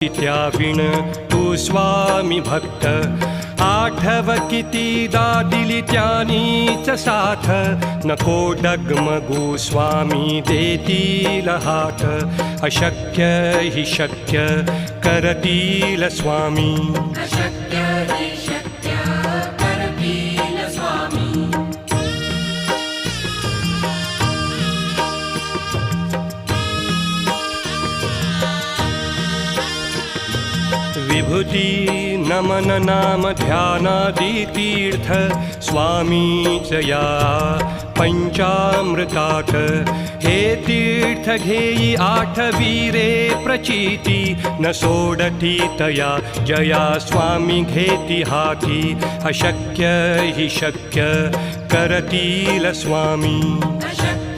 त्याविण तू स्वामी भक्त आठव कितीदा दिली त्यानीच साथ नको डगमगू स्वामी देतील हात अशक्य हि शक्य करतील स्वामी अशक्य हि शक्य करतील स्वामी विभूती नमन नाम ध्यानादि तीर्थ स्वामीच या पंचामृतात हे तीर्थ घेई आठवीरे प्रचिती न सोडती तया जया स्वामी घेती हाती अशक्य हि शक्य करतील स्वामी अशक्य